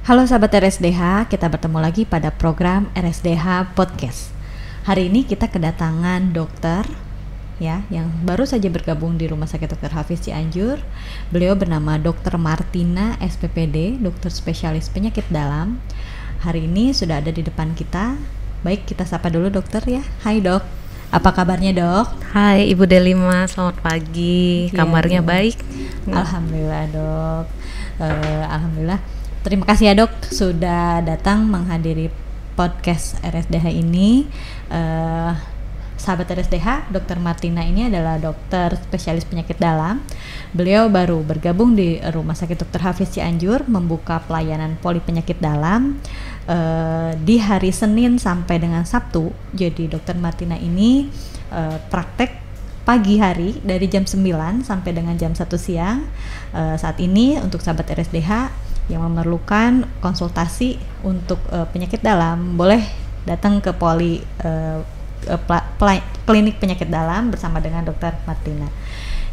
Halo sahabat RSDH, kita bertemu lagi pada program RSDH Podcast. Hari ini kita kedatangan dokter ya yang baru saja bergabung di Rumah Sakit Dr. Hafiz Cianjur. Beliau bernama Dr. Martina SPPD, dokter spesialis penyakit dalam. Hari ini sudah ada di depan kita. Baik, kita sapa dulu dokter ya. Hai dok, apa kabarnya dok? Hai Ibu Delima, selamat pagi. Kabarnya baik? Alhamdulillah dok. Alhamdulillah. Terima kasih ya dok sudah datang menghadiri podcast RSDH ini. Sahabat RSDH, Dr. Martina ini adalah dokter spesialis penyakit dalam. Beliau baru bergabung di Rumah Sakit Dr. Hafiz Cianjur, membuka pelayanan poli penyakit dalam di hari Senin sampai dengan Sabtu. Jadi Dr. Martina ini praktek pagi hari dari jam 9 sampai dengan jam 1 siang. Saat ini untuk sahabat RSDH yang memerlukan konsultasi untuk penyakit dalam, boleh datang ke poli klinik penyakit dalam bersama dengan Dr. Martina.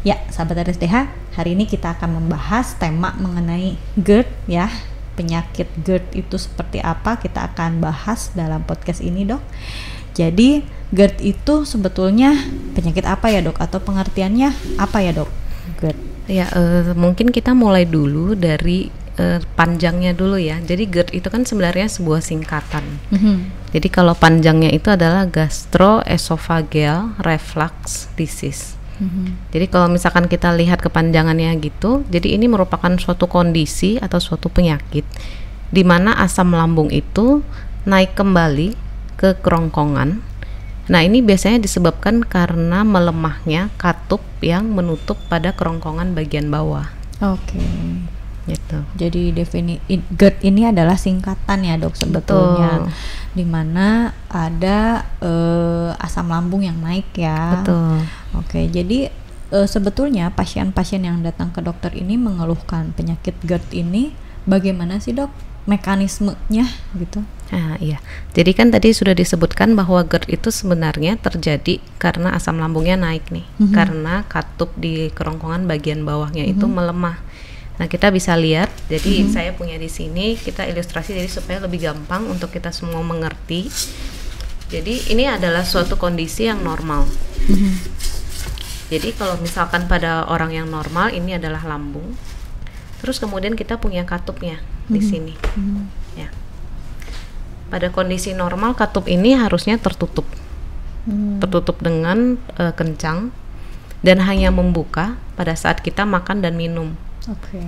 Ya, sahabat RSDH, hari ini kita akan membahas tema mengenai GERD ya. Penyakit GERD itu seperti apa? Kita akan bahas dalam podcast ini, Dok. Jadi, GERD itu sebetulnya penyakit apa ya, Dok? Atau pengertiannya apa ya, Dok? GERD. Ya, mungkin kita mulai dulu dari panjangnya dulu ya. Jadi GERD itu kan sebenarnya sebuah singkatan. Jadi kalau panjangnya itu adalah gastroesophageal reflux disease. Jadi kalau misalkan kita lihat kepanjangannya gitu, jadi ini merupakan suatu kondisi atau suatu penyakit di mana asam lambung itu naik kembali ke kerongkongan. Nah, ini biasanya disebabkan karena melemahnya katup yang menutup pada kerongkongan bagian bawah. Oke. Gitu. Jadi GERD ini adalah singkatan ya dok sebetulnya, di mana ada asam lambung yang naik ya. Betul. Oke, jadi sebetulnya pasien-pasien yang datang ke dokter ini mengeluhkan penyakit GERD ini, bagaimana sih dok mekanismenya gitu? Iya. Jadi kan tadi sudah disebutkan bahwa GERD itu sebenarnya terjadi karena asam lambungnya naik nih, karena katup di kerongkongan bagian bawahnya itu melemah. Nah, kita bisa lihat, jadi saya punya di sini, kita ilustrasi jadi supaya lebih gampang untuk kita semua mengerti. Jadi ini adalah suatu kondisi yang normal. Jadi kalau misalkan pada orang yang normal ini adalah lambung, terus kemudian kita punya katupnya di sini. Ya. Pada kondisi normal katup ini harusnya tertutup, tertutup dengan kencang dan hanya membuka pada saat kita makan dan minum.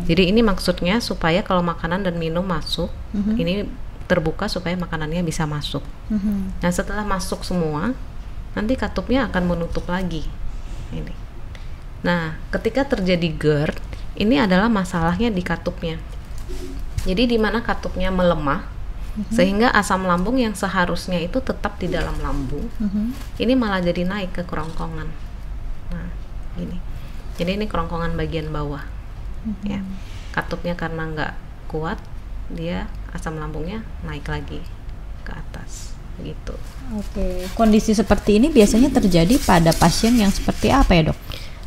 Jadi ini maksudnya supaya kalau makanan dan minum masuk, ini terbuka supaya makanannya bisa masuk. Nah, setelah masuk semua, nanti katupnya akan menutup lagi. Ini. Nah, ketika terjadi GERD, ini adalah masalahnya di katupnya. Jadi di mana katupnya melemah, sehingga asam lambung yang seharusnya itu tetap di dalam lambung, ini malah jadi naik ke kerongkongan. Nah, ini. Jadi ini kerongkongan bagian bawah. Ya, katupnya karena nggak kuat, dia asam lambungnya naik lagi ke atas gitu. Oke, kondisi seperti ini biasanya terjadi pada pasien yang seperti apa ya dok?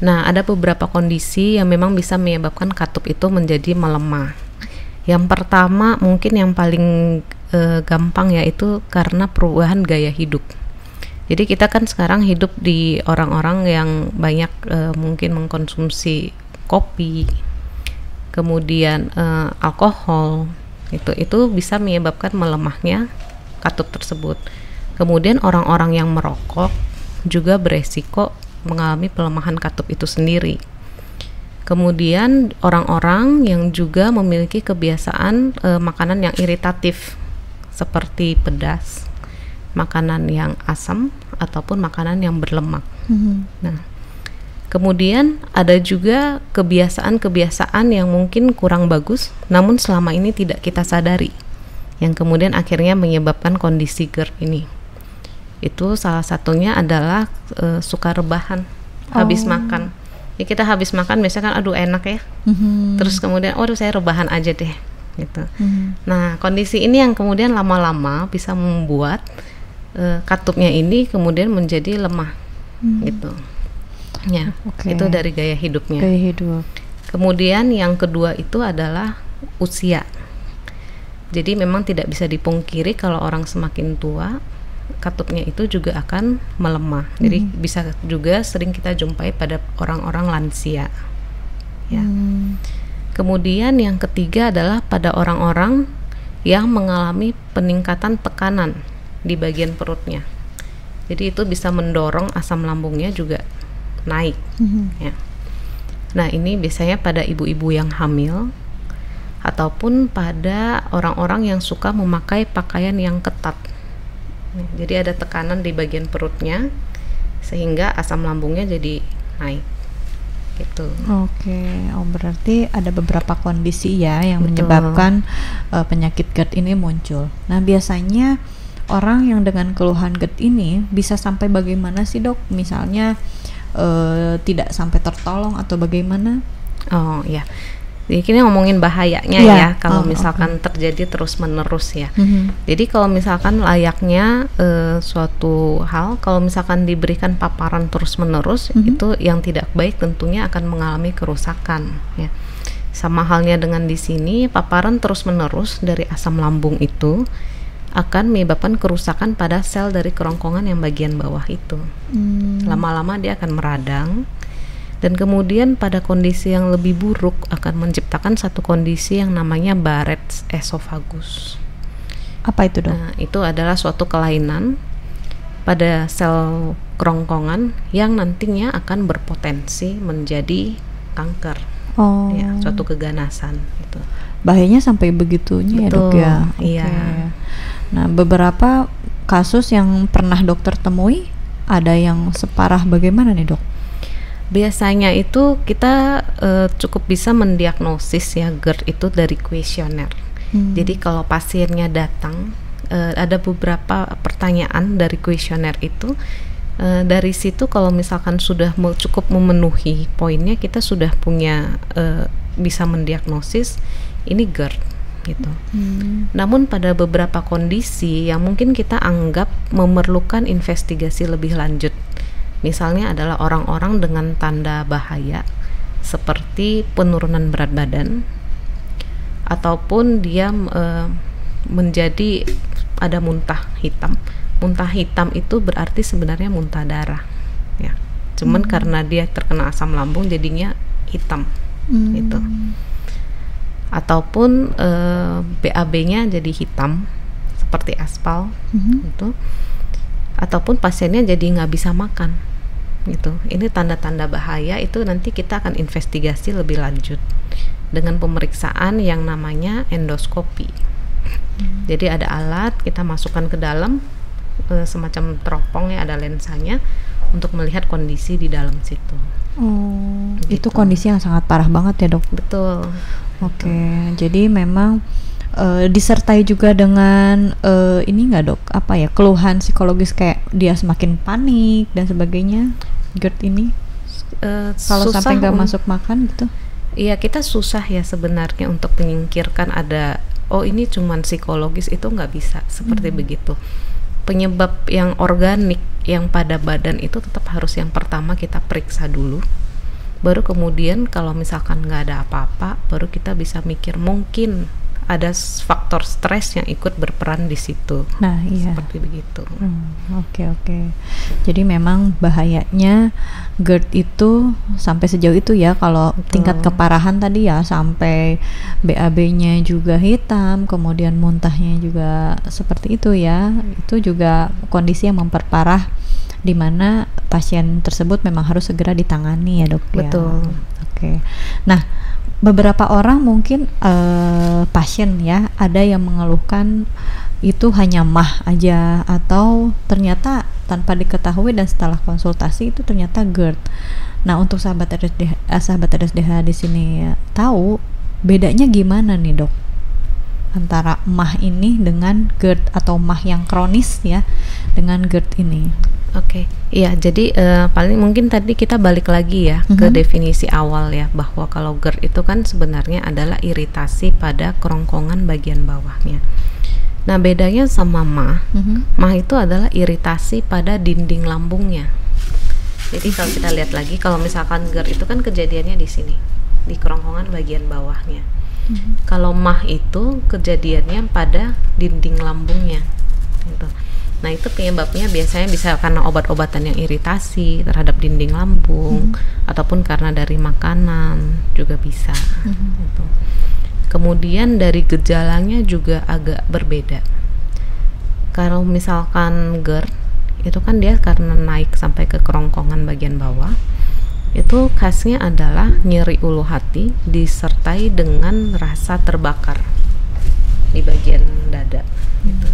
Nah, ada beberapa kondisi yang memang bisa menyebabkan katup itu menjadi melemah. Yang pertama mungkin yang paling gampang yaitu karena perubahan gaya hidup. Jadi kita kan sekarang hidup di orang-orang yang banyak mungkin mengkonsumsi kopi, kemudian alkohol, itu bisa menyebabkan melemahnya katup tersebut. Kemudian orang-orang yang merokok juga beresiko mengalami pelemahan katup itu sendiri. Kemudian orang-orang yang juga memiliki kebiasaan makanan yang iritatif seperti pedas, makanan yang asam ataupun makanan yang berlemak. Nah, kemudian ada juga kebiasaan-kebiasaan yang mungkin kurang bagus, namun selama ini tidak kita sadari, yang kemudian akhirnya menyebabkan kondisi GERD ini. Itu salah satunya adalah suka rebahan habis makan. Ya kita habis makan biasanya kan aduh enak ya, terus kemudian aduh saya rebahan aja deh gitu. Nah, kondisi ini yang kemudian lama-lama bisa membuat katupnya ini kemudian menjadi lemah gitu. Ya, itu dari gaya hidupnya. Gaya hidup. Kemudian yang kedua itu adalah usia. Jadi memang tidak bisa dipungkiri kalau orang semakin tua, katupnya itu juga akan melemah. Jadi bisa juga sering kita jumpai pada orang-orang lansia. Ya. Kemudian yang ketiga adalah pada orang-orang yang mengalami peningkatan tekanan di bagian perutnya. Jadi itu bisa mendorong asam lambungnya juga naik. Ya. Nah, ini biasanya pada ibu-ibu yang hamil ataupun pada orang-orang yang suka memakai pakaian yang ketat. Jadi ada tekanan di bagian perutnya sehingga asam lambungnya jadi naik. Gitu. Oke, berarti ada beberapa kondisi ya yang Betul. menyebabkan penyakit GERD ini muncul. Nah, biasanya orang yang dengan keluhan GERD ini bisa sampai bagaimana sih, Dok? Misalnya tidak sampai tertolong atau bagaimana? Oh ya, jadi kita ngomongin bahayanya ya kalau misalkan terjadi terus menerus ya. Jadi kalau misalkan layaknya suatu hal, kalau misalkan diberikan paparan terus menerus, itu yang tidak baik tentunya akan mengalami kerusakan ya. Sama halnya dengan di sini, paparan terus menerus dari asam lambung itu akan menyebabkan kerusakan pada sel dari kerongkongan yang bagian bawah itu. Lama-lama dia akan meradang, dan kemudian pada kondisi yang lebih buruk akan menciptakan satu kondisi yang namanya Barrett's esophagus. Apa itu, Dok? Nah, itu adalah suatu kelainan pada sel kerongkongan yang nantinya akan berpotensi menjadi kanker. Ya, suatu keganasan itu. Bahayanya sampai begitunya. Betul, ya, Dok ya. Iya. Nah, beberapa kasus yang pernah dokter temui, ada yang separah bagaimana nih, Dok? Biasanya itu kita cukup bisa mendiagnosis ya GERD itu dari kuesioner. Jadi kalau pasiennya datang, ada beberapa pertanyaan dari kuesioner itu. Dari situ kalau misalkan sudah cukup memenuhi poinnya, kita sudah punya bisa mendiagnosis ini GERD gitu. Namun pada beberapa kondisi yang mungkin kita anggap memerlukan investigasi lebih lanjut, misalnya adalah orang-orang dengan tanda bahaya seperti penurunan berat badan, ataupun dia menjadi ada muntah hitam. Muntah hitam itu berarti sebenarnya muntah darah ya. Cuman karena dia terkena asam lambung jadinya hitam gitu. Ataupun BAB-nya jadi hitam seperti aspal gitu. Ataupun pasiennya jadi nggak bisa makan gitu. Ini tanda-tanda bahaya, itu nanti kita akan investigasi lebih lanjut dengan pemeriksaan yang namanya endoskopi. Jadi ada alat kita masukkan ke dalam semacam teropong ya, ada lensanya untuk melihat kondisi di dalam situ. Itu kondisi yang sangat parah banget ya, Dok? Betul. Oke, jadi memang disertai juga dengan ini nggak, Dok? Apa ya, keluhan psikologis kayak dia semakin panik dan sebagainya, GERD ini? Kalau sampai nggak masuk makan gitu? Iya, kita susah ya sebenarnya untuk menyingkirkan ada ini cuman psikologis, itu nggak bisa seperti begitu. Penyebab yang organik yang pada badan itu tetap harus yang pertama kita periksa dulu, baru kemudian kalau misalkan nggak ada apa-apa, baru kita bisa mikir mungkin ada faktor stres yang ikut berperan di situ. Nah, iya. Seperti begitu. Oke. Jadi memang bahayanya GERD itu sampai sejauh itu ya, kalau tingkat keparahan tadi ya sampai BAB-nya juga hitam, kemudian muntahnya juga seperti itu ya. Itu juga kondisi yang memperparah, di mana pasien tersebut memang harus segera ditangani ya, Dok. Betul. Ya. Oke. Nah, beberapa orang mungkin pasien ya, ada yang mengeluhkan itu hanya MAH aja, atau ternyata tanpa diketahui dan setelah konsultasi itu ternyata GERD. Nah, untuk sahabat RSDH di sini ya, tahu bedanya gimana nih, Dok, antara MAH ini dengan GERD, atau MAH yang kronis ya dengan GERD ini? Oke, iya, jadi paling mungkin tadi kita balik lagi ya ke definisi awal ya, bahwa kalau GERD itu kan sebenarnya adalah iritasi pada kerongkongan bagian bawahnya. Nah, bedanya sama MAH, MAH itu adalah iritasi pada dinding lambungnya. Jadi kalau kita lihat lagi, kalau misalkan GERD itu kan kejadiannya di sini. di kerongkongan bagian bawahnya. Kalau MAH itu kejadiannya pada dinding lambungnya gitu. Nah itu penyebabnya biasanya bisa karena obat-obatan yang iritasi terhadap dinding lambung, ataupun karena dari makanan juga bisa gitu. Kemudian dari gejalanya juga agak berbeda. Kalau misalkan GERD itu kan dia karena naik sampai ke kerongkongan bagian bawah, itu khasnya adalah nyeri ulu hati disertai dengan rasa terbakar di bagian dada gitu.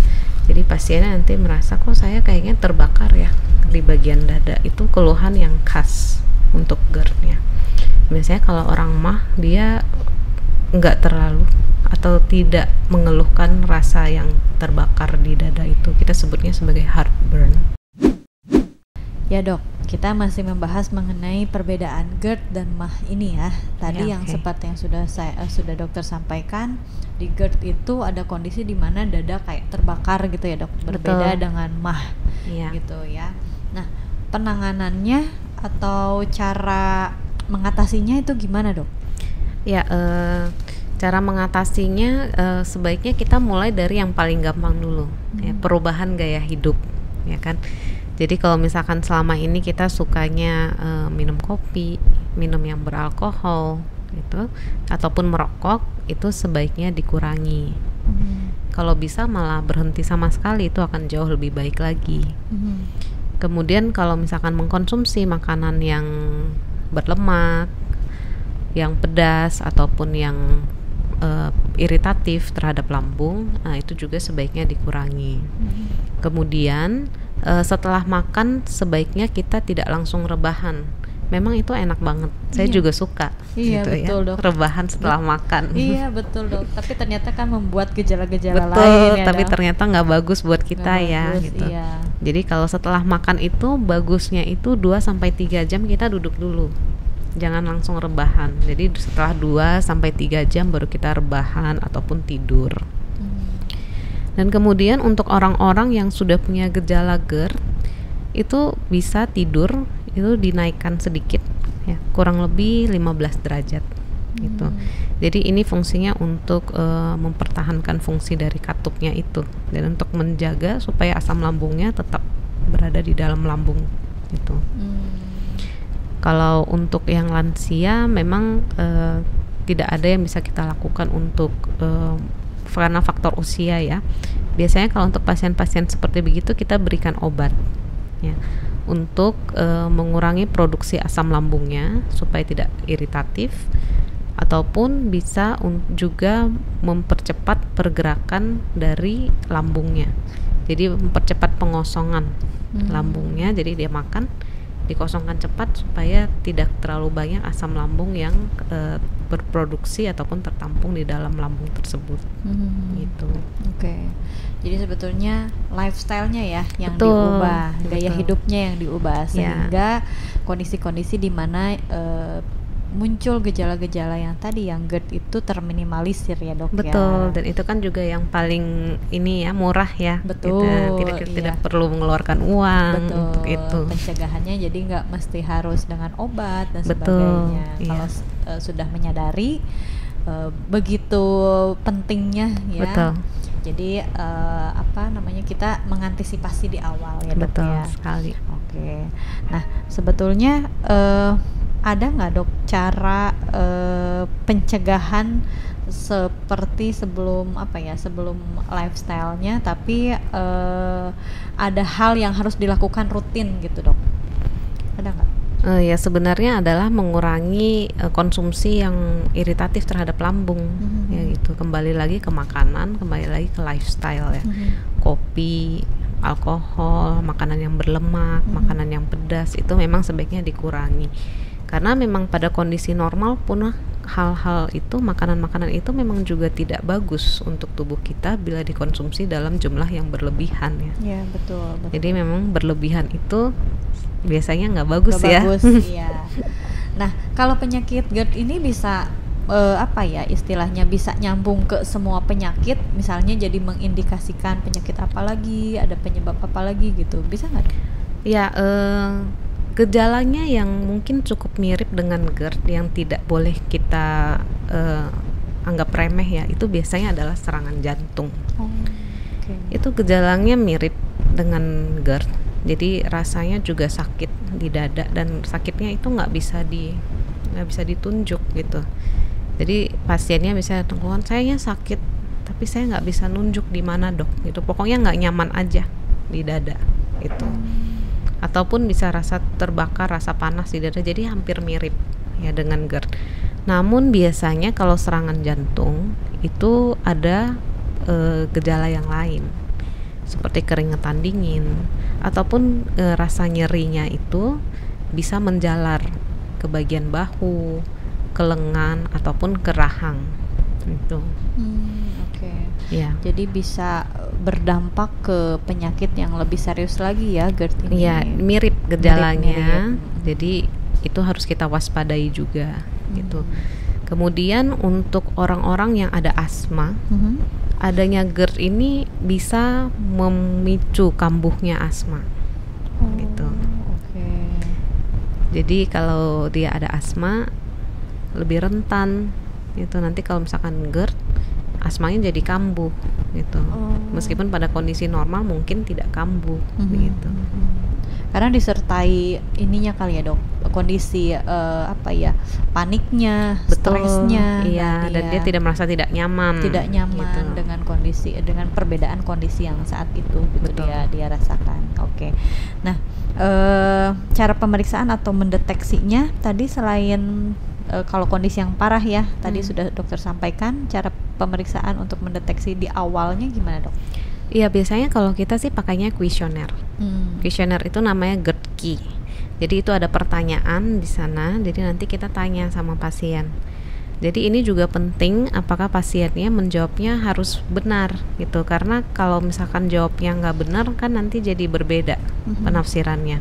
Jadi pasiennya nanti merasa kok saya kayaknya terbakar ya di bagian dada. Itu keluhan yang khas untuk GERD-nya. Biasanya kalau orang MAH dia nggak terlalu atau tidak mengeluhkan rasa yang terbakar di dada, itu kita sebutnya sebagai heartburn. Ya dok, kita masih membahas mengenai perbedaan GERD dan MAH ini ya. Tadi yang seperti yang sudah dokter sampaikan, di GERD itu ada kondisi di mana dada kayak terbakar gitu ya dok, berbeda dengan MAH gitu ya. Nah, penanganannya atau cara mengatasinya itu gimana dok? Ya, cara mengatasinya sebaiknya kita mulai dari yang paling gampang dulu, ya, perubahan gaya hidup, ya kan. Jadi kalau misalkan selama ini kita sukanya minum kopi, minum yang beralkohol gitu, ataupun merokok, itu sebaiknya dikurangi. Kalau bisa malah berhenti sama sekali, itu akan jauh lebih baik lagi. Kemudian kalau misalkan mengkonsumsi makanan yang berlemak, yang pedas, ataupun yang iritatif terhadap lambung, nah itu juga sebaiknya dikurangi. Kemudian setelah makan sebaiknya kita tidak langsung rebahan. Memang itu enak banget. Saya juga suka gitu betul, ya. Dok. Rebahan setelah makan. Iya betul dok. Tapi ternyata kan membuat gejala-gejala betul, lain ya. Tapi dok. ternyata nggak bagus buat kita Nggak bagus, gitu. Iya. Jadi kalau setelah makan itu bagusnya itu 2-3 jam kita duduk dulu. Jangan langsung rebahan. Jadi setelah 2-3 jam baru kita rebahan ataupun tidur. Dan kemudian untuk orang-orang yang sudah punya gejala GERD itu bisa tidur itu dinaikkan sedikit ya, kurang lebih 15 derajat gitu. Jadi ini fungsinya untuk mempertahankan fungsi dari katupnya itu, dan untuk menjaga supaya asam lambungnya tetap berada di dalam lambung gitu. Kalau untuk yang lansia memang tidak ada yang bisa kita lakukan untuk karena faktor usia ya. Biasanya kalau untuk pasien-pasien seperti begitu kita berikan obat ya, untuk mengurangi produksi asam lambungnya supaya tidak iritatif, ataupun bisa juga mempercepat pergerakan dari lambungnya. Jadi mempercepat pengosongan lambungnya, jadi dia makan dikosongkan cepat supaya tidak terlalu banyak asam lambung yang berproduksi ataupun tertampung di dalam lambung tersebut gitu. Oke. Jadi sebetulnya lifestyle-nya ya yang diubah, gaya hidupnya yang diubah, sehingga kondisi-kondisi di mana muncul gejala-gejala yang tadi yang GERD itu terminimalisir ya dok. Betul, dan itu kan juga yang paling ini ya, murah ya. Betul. Tidak perlu mengeluarkan uang untuk itu. Pencegahannya jadi nggak mesti harus dengan obat dan sebagainya. Kalau sudah menyadari begitu pentingnya ya. Betul. Jadi kita mengantisipasi di awal ya dok. Betul sekali. Oke. Nah sebetulnya ada nggak dok cara pencegahan seperti sebelum lifestyle-nya, tapi ada hal yang harus dilakukan rutin gitu dok? Ada nggak? Ya sebenarnya adalah mengurangi konsumsi yang iritatif terhadap lambung ya gitu. Kembali lagi ke makanan, kembali lagi ke lifestyle ya. Kopi, alkohol, makanan yang berlemak, makanan yang pedas itu memang sebaiknya dikurangi. Karena memang pada kondisi normal pun hal-hal itu, makanan-makanan itu memang juga tidak bagus untuk tubuh kita bila dikonsumsi dalam jumlah yang berlebihan ya. Iya betul. Jadi memang berlebihan itu biasanya nggak bagus ya. Iya. Nah kalau penyakit GERD ini bisa istilahnya bisa nyambung ke semua penyakit, misalnya jadi mengindikasikan penyakit apa lagi, ada penyebab apa lagi gitu, bisa nggak? Ya Gejalanya yang mungkin cukup mirip dengan GERD yang tidak boleh kita anggap remeh ya, itu biasanya adalah serangan jantung. Itu gejalanya mirip dengan GERD, jadi rasanya juga sakit di dada, dan sakitnya itu nggak bisa ditunjuk gitu. Jadi pasiennya bisa keluhan, sayanya sakit tapi saya nggak bisa nunjuk di mana dok, gitu. Pokoknya nggak nyaman aja di dada itu. Ataupun bisa rasa terbakar, rasa panas di dada, jadi hampir mirip ya dengan GERD. Namun biasanya kalau serangan jantung itu ada gejala yang lain, seperti keringetan dingin, ataupun rasa nyerinya itu bisa menjalar ke bagian bahu, ke lengan, ataupun ke rahang itu. Ya. Jadi bisa berdampak ke penyakit yang lebih serius lagi ya GERD ini. Iya, mirip gejalanya. Jadi itu harus kita waspadai juga gitu. Kemudian untuk orang-orang yang ada asma, adanya GERD ini bisa memicu kambuhnya asma. Gitu. Jadi kalau dia ada asma lebih rentan gitu. Nanti kalau misalkan GERD, asmanya jadi kambuh gitu. Meskipun pada kondisi normal mungkin tidak kambuh gitu. Karena disertai ininya kali ya dok, kondisi paniknya, stresnya, iya, dan dia tidak merasa tidak nyaman gitu. Dengan perbedaan kondisi yang saat itu gitu. dia rasakan. Nah, cara pemeriksaan atau mendeteksinya tadi selain kalau kondisi yang parah ya, tadi sudah dokter sampaikan, cara pemeriksaan untuk mendeteksi di awalnya gimana dok? Iya, biasanya kalau kita sih pakainya kuesioner. Kuesioner itu namanya GERD-Q. Jadi itu ada pertanyaan di sana, jadi nanti kita tanya sama pasien. Jadi ini juga penting apakah pasiennya menjawabnya harus benar gitu, karena kalau misalkan jawabnya nggak benar kan nanti jadi berbeda penafsirannya.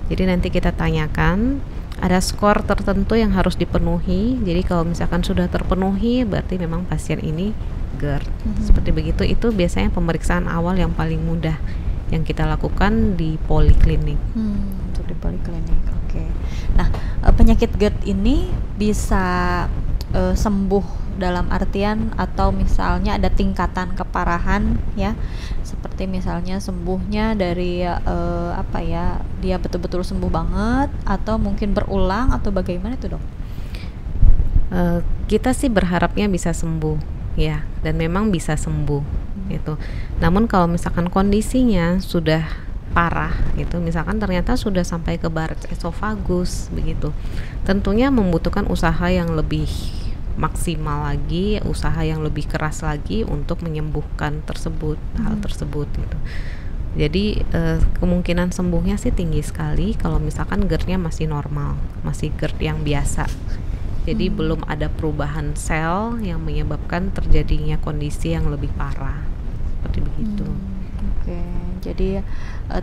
Jadi nanti kita tanyakan, ada skor tertentu yang harus dipenuhi. Jadi kalau misalkan sudah terpenuhi berarti memang pasien ini GERD. Seperti begitu. Itu biasanya pemeriksaan awal yang paling mudah yang kita lakukan di poliklinik. Untuk di poliklinik. Nah, penyakit GERD ini bisa sembuh dalam artian atau misalnya ada tingkatan keparahan ya, seperti misalnya sembuhnya dari dia betul-betul sembuh banget, atau mungkin berulang, atau bagaimana itu dok? Kita sih berharapnya bisa sembuh ya, dan memang bisa sembuh gitu. Namun kalau misalkan kondisinya sudah parah gitu, misalkan ternyata sudah sampai ke varix esofagus begitu, tentunya membutuhkan usaha yang lebih maksimal lagi, usaha yang lebih keras lagi untuk menyembuhkan hal tersebut gitu. Jadi kemungkinan sembuhnya sih tinggi sekali kalau misalkan GERD-nya masih normal, masih GERD yang biasa. Jadi belum ada perubahan sel yang menyebabkan terjadinya kondisi yang lebih parah, seperti begitu. Jadi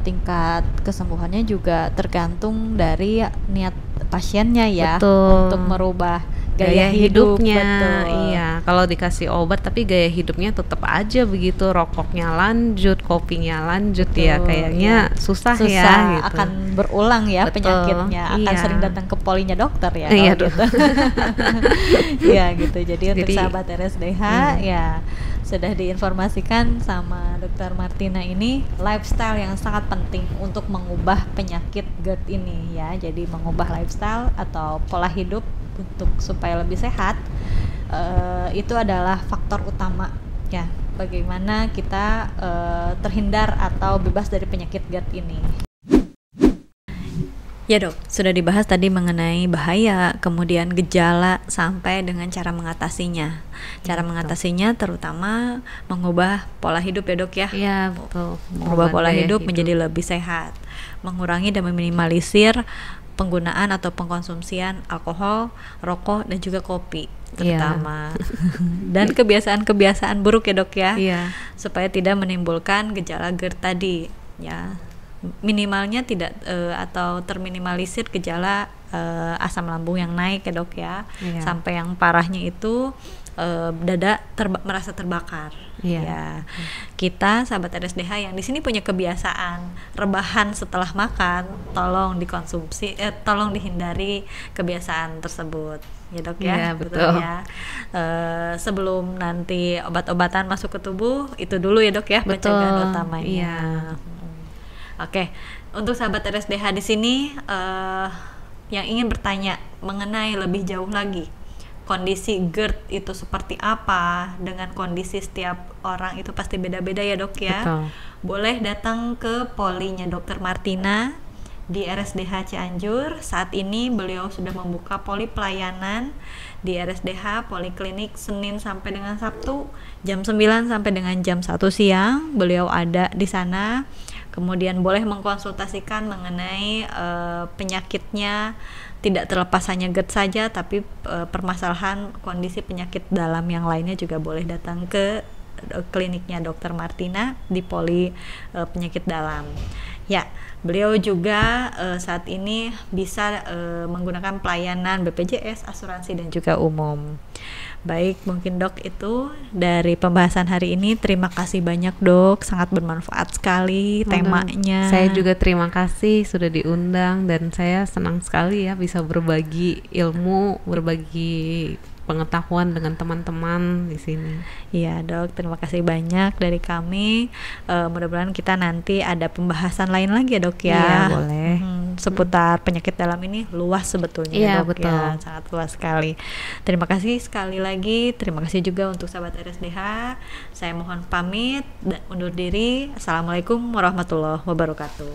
tingkat kesembuhannya juga tergantung dari niat pasiennya ya. Betul. Untuk merubah gaya hidupnya. Iya, kalau dikasih obat tapi gaya hidupnya tetap aja begitu, rokoknya lanjut, kopinya lanjut. Betul, ya kayaknya susah ya gitu. Akan berulang ya. Betul, penyakitnya akan sering datang ke polinya dokter ya. Iya gitu. Iya gitu. Jadi untuk sahabat RSDH ya sudah diinformasikan sama Dr. Martina ini, lifestyle yang sangat penting untuk mengubah penyakit GERD ini ya. Jadi mengubah lifestyle atau pola hidup untuk supaya lebih sehat, itu adalah faktor utama ya, bagaimana kita terhindar atau bebas dari penyakit GERD ini. Ya dok, sudah dibahas tadi mengenai bahaya, kemudian gejala, sampai dengan cara mengatasinya. Cara mengatasinya terutama mengubah pola hidup ya dok ya. Iya betul. Mengubah pola hidup menjadi lebih sehat, mengurangi dan meminimalisir penggunaan atau pengkonsumsian alkohol, rokok, dan juga kopi terutama. Dan kebiasaan-kebiasaan buruk ya dok ya. Supaya tidak menimbulkan gejala GERD tadi ya. Minimalnya tidak atau terminimalisir gejala asam lambung yang naik ya dok ya, Iya. sampai yang parahnya itu dada merasa terbakar. Iya. Ya, kita sahabat RSDH yang di sini punya kebiasaan rebahan setelah makan, tolong dikonsumsi, tolong dihindari kebiasaan tersebut. Ya dok ya, Iya, betul. ya. Sebelum nanti obat-obatan masuk ke tubuh, itu dulu ya dok ya, Betul, pencegahan utamanya. iya. Oke, untuk sahabat RSDH di sini yang ingin bertanya mengenai lebih jauh lagi kondisi GERD itu seperti apa, dengan kondisi setiap orang itu pasti beda-beda ya dok ya. Betul. Boleh datang ke polinya Dr. Martina di RSDH Cianjur. Saat ini beliau sudah membuka poli pelayanan di RSDH Poliklinik Senin sampai dengan Sabtu jam 9 sampai dengan jam 1 siang. Beliau ada di sana. Kemudian boleh mengkonsultasikan mengenai penyakitnya, tidak terlepas hanya GERD saja, tapi permasalahan kondisi penyakit dalam yang lainnya juga boleh datang ke kliniknya Dr. Martina di poli penyakit dalam. Ya, beliau juga saat ini bisa menggunakan pelayanan BPJS, asuransi dan juga umum. Baik, mungkin dok itu dari pembahasan hari ini. Terima kasih banyak dok, sangat bermanfaat sekali temanya. Saya juga terima kasih sudah diundang dan saya senang sekali ya bisa berbagi ilmu, berbagi pengetahuan dengan teman-teman di sini. Iya dok, terima kasih banyak dari kami. Mudah-mudahan kita nanti ada pembahasan lain lagi ya dok ya. Iya, boleh. Seputar penyakit dalam ini luas sebetulnya. Iya, dok, betul. ya, sangat luas sekali. Terima kasih sekali lagi. Terima kasih juga untuk sahabat RSDH. Saya mohon pamit dan undur diri. Assalamualaikum warahmatullahi wabarakatuh.